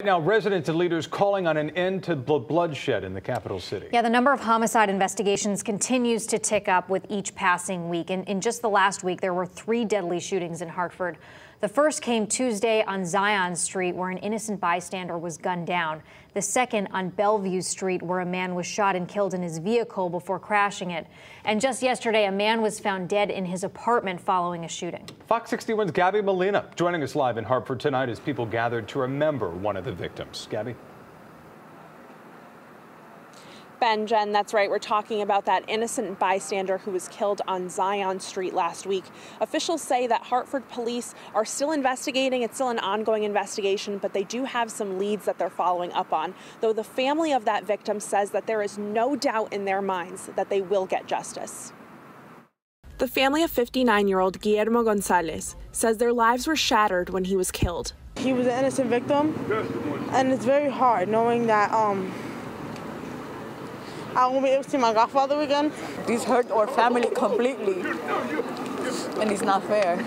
Now, residents and leaders calling on an end to bloodshed in the capital city. Yeah, the number of homicide investigations continues to tick up with each passing week. In just the last week, there were 3 deadly shootings in Hartford. The first came Tuesday on Zion Street, where an innocent bystander was gunned down. The second on Bellevue Street, where a man was shot and killed in his vehicle before crashing it. And just yesterday, a man was found dead in his apartment following a shooting. Fox 61's Gabby Molina joining us live in Hartford tonight as people gathered to remember one of the victims. Gabby? Ben, Jen, that's right. We're talking about that innocent bystander who was killed on Zion Street last week. Officials say that Hartford police are still investigating. It's still an ongoing investigation, but they do have some leads that they're following up on. Though the family of that victim says that there is no doubt in their minds that they will get justice. The family of 59-year-old Guillermo Gonzalez says their lives were shattered when he was killed. He was an innocent victim, and it's very hard knowing that I won't be able to see my godfather again. This hurt our family completely, and it's not fair.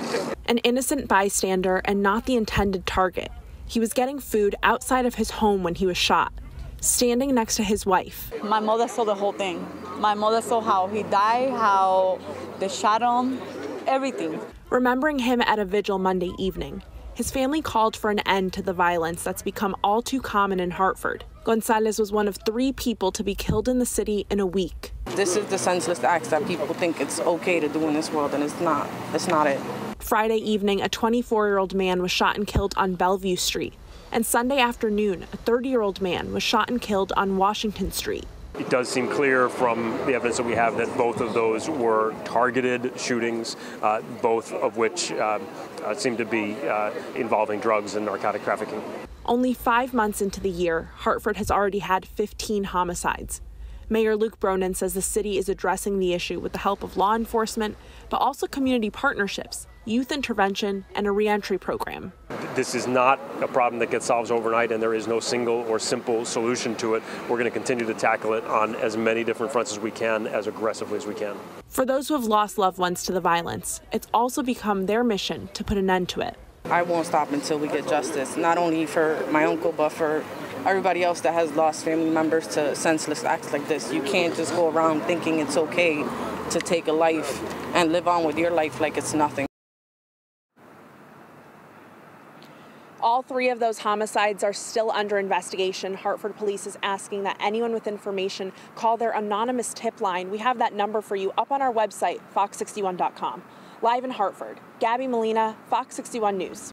An innocent bystander and not the intended target. He was getting food outside of his home when he was shot, standing next to his wife. My mother saw the whole thing. My mother saw how he died, how they shot him, everything. Remembering him at a vigil Monday evening, his family called for an end to the violence that's become all too common in Hartford. Gonzalez was one of 3 people to be killed in the city in a week. This is the senseless acts that people think it's okay to do in this world, and it's not. It's not it. Friday evening, a 24-year-old man was shot and killed on Bellevue Street. And Sunday afternoon, a 30-year-old man was shot and killed on Washington Street. It does seem clear from the evidence that we have that both of those were targeted shootings, both of which seem to be involving drugs and narcotic trafficking. Only 5 months into the year, Hartford has already had 15 homicides. Mayor Luke Bronin says the city is addressing the issue with the help of law enforcement, but also community partnerships, youth intervention, and a reentry program. This is not a problem that gets solved overnight, and there is no single or simple solution to it. We're going to continue to tackle it on as many different fronts as we can, as aggressively as we can. For those who have lost loved ones to the violence, it's also become their mission to put an end to it. I won't stop until we get justice, not only for my uncle, but for everybody else that has lost family members to senseless acts like this. You can't just go around thinking it's okay to take a life and live on with your life like it's nothing. All 3 of those homicides are still under investigation. Hartford Police is asking that anyone with information call their anonymous tip line. We have that number for you up on our website, fox61.com. Live in Hartford, Gabby Molina, Fox 61 News.